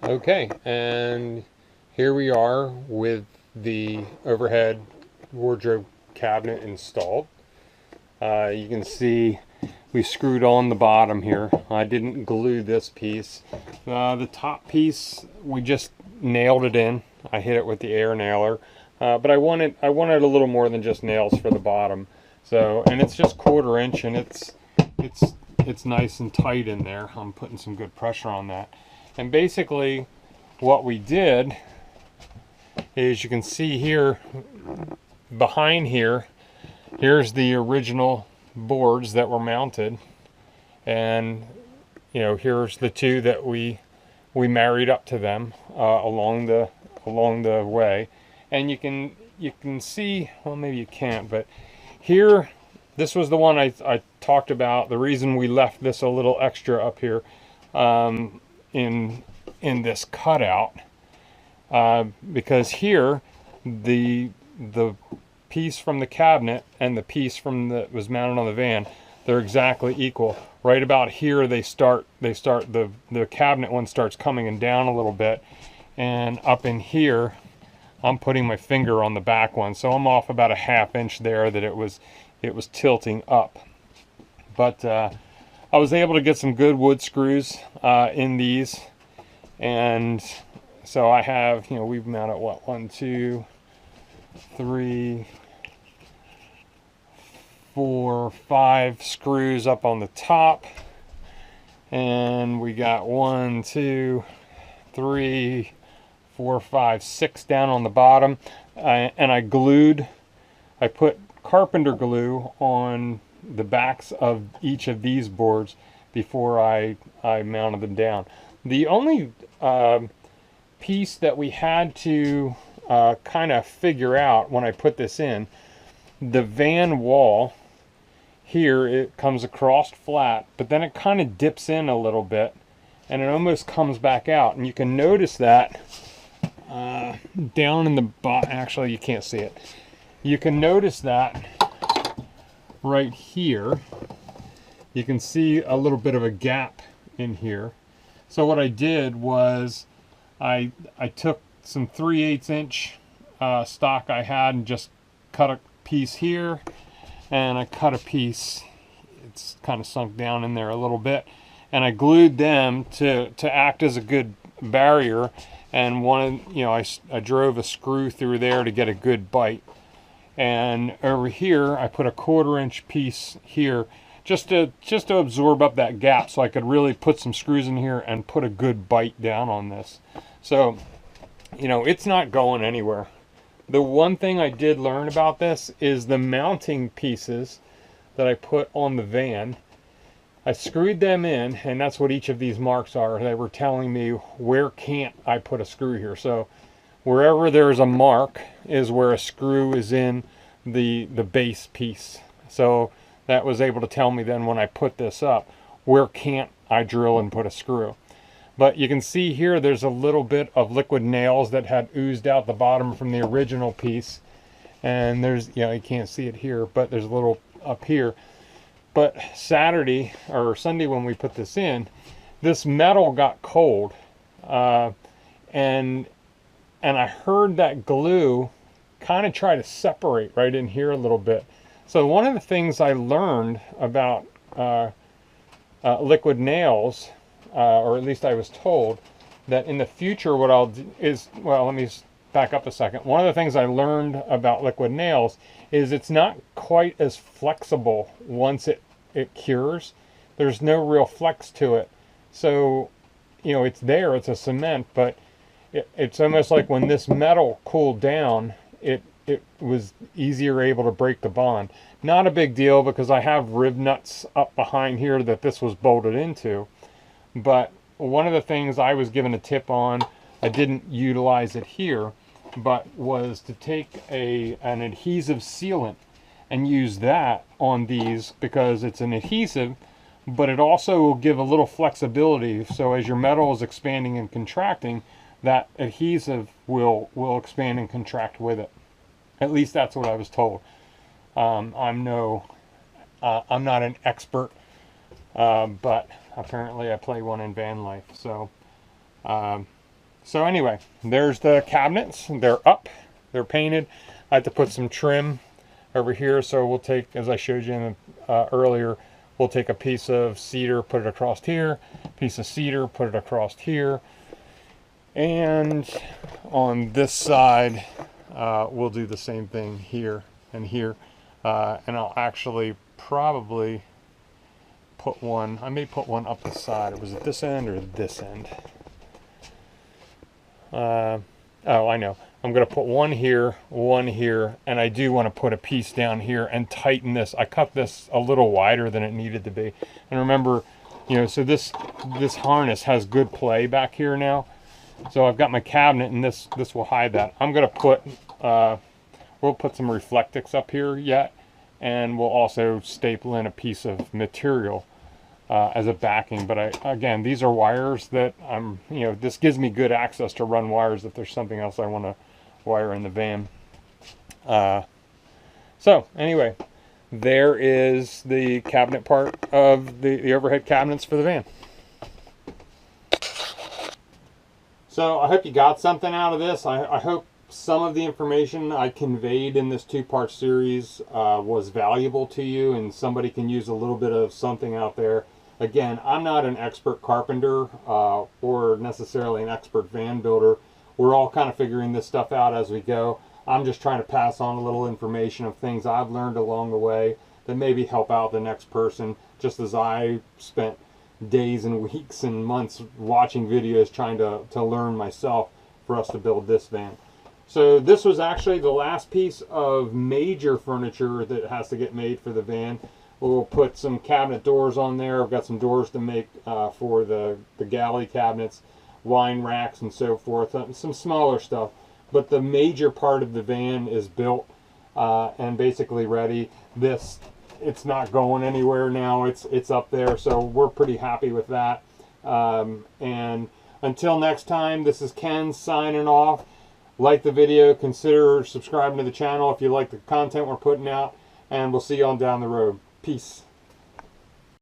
Okay, and here we are with the overhead wardrobe cabinet installed. You can see we screwed on the bottom here. I didn't glue this piece. The top piece, we just nailed it in. I hit it with the air nailer, but I wanted a little more than just nails for the bottom. So, and it's just 1/4 inch, and it's nice and tight in there. I'm putting some good pressure on that. And basically, what we did is, you can see here behind here, here's the original boards that were mounted, and here's the two that we married up to them along the way. And you can see, well, maybe you can't, but here, this was the one I talked about. The reason we left this a little extra up here in this cutout, because here the piece from the cabinet and the piece from that was mounted on the van, they're exactly equal. Right about here they start the cabinet one starts coming down a little bit, and up in here I'm putting my finger on the back one, so I'm off about a 1/2 inch there that it was tilting up. But I was able to get some good wood screws in these, and so I have, we've mounted what, 1, 2, 3, 4, 5 screws up on the top, and we got 1, 2, 3, 4, 5, 6 down on the bottom. And I put carpenter glue on the backs of each of these boards before I mounted them down. The only piece that we had to kind of figure out when I put this in, the van wall here, it comes across flat, but then it kind of dips in a little bit, and it almost comes back out. And you can notice that down in the bottom. Actually, you can't see it. You can notice that right here. You can see a little bit of a gap in here. So what I did was I took some 3/8 inch stock I had and just cut a piece here, and I cut a piece, it's kind of sunk down in there a little bit, and I glued them to act as a good barrier. And I drove a screw through there to get a good bite. And over here I put a 1/4 inch piece here just to absorb up that gap, so I could really put some screws in here and put a good bite down on this. So it's not going anywhere. The one thing I did learn about this is the mounting pieces that I put on the van. I screwed them in, and that's what each of these marks are. They were telling me where can't I put a screw here. So wherever there's a mark is where a screw is in the base piece. So that was able to tell me then, when I put this up, where can't I drill and put a screw. But you can see here there's a little bit of liquid nails that had oozed out the bottom from the original piece. And there's, you can't see it here, but there's a little up here. But Saturday or Sunday when we put this in, this metal got cold, and I heard that glue kind of try to separate right in here a little bit. So one of the things I learned about liquid nails, or at least I was told, that in the future what I'll do is, well, let me back up a second. One of the things I learned about liquid nails is it's not quite as flexible once it cures. There's no real flex to it. So, it's there, it's a cement, but it's almost like when this metal cooled down, it was easier able to break the bond. Not a big deal, because I have rib nuts up behind here that this was bolted into. But one of the things I was given a tip on, I didn't utilize it here, but was to take an adhesive sealant and use that on these, because it's an adhesive, but it also will give a little flexibility. So as your metal is expanding and contracting, that adhesive will expand and contract with it. At least that's what I was told. I'm not an expert, but apparently I play one in van life. So So anyway, there's the cabinets. They're up, they're painted. I had to put some trim over here, so we'll take, as I showed you earlier, we'll take a piece of cedar, put it across here, piece of cedar, put it across here, and on this side we'll do the same thing here and here, and I'll actually probably put one, I may put one up the side. It was at this end or this end. Oh, I know. I'm going to put one here, and I do want to put a piece down here and tighten this. I cut this a little wider than it needed to be. And remember, you know, so this harness has good play back here now. So I've got my cabinet, and this will hide that. I'm going to put, we'll put some reflectix up here yet, and we'll also staple in a piece of material as a backing. But again, these are wires that you know, this gives me good access to run wires if there's something else I want to wire in the van. So anyway, there is the cabinet part of the overhead cabinets for the van. So I hope you got something out of this. I hope some of the information I conveyed in this two-part series was valuable to you, and somebody can use a little bit of something out there. Again, I'm not an expert carpenter or necessarily an expert van builder. We're all kind of figuring this stuff out as we go. I'm just trying to pass on a little information of things I've learned along the way that maybe help out the next person, just as I spent days and weeks and months watching videos trying to learn myself for us to build this van. So this was actually the last piece of major furniture that has to get made for the van. We'll put some cabinet doors on there. I've got some doors to make for the galley cabinets, wine racks and so forth, some smaller stuff. But the major part of the van is built and basically ready. It's not going anywhere now. It's up there, so we're pretty happy with that. And until next time, this is Ken signing off. Like the video, consider subscribing to the channel if you like the content we're putting out, and we'll see you on down the road. Peace.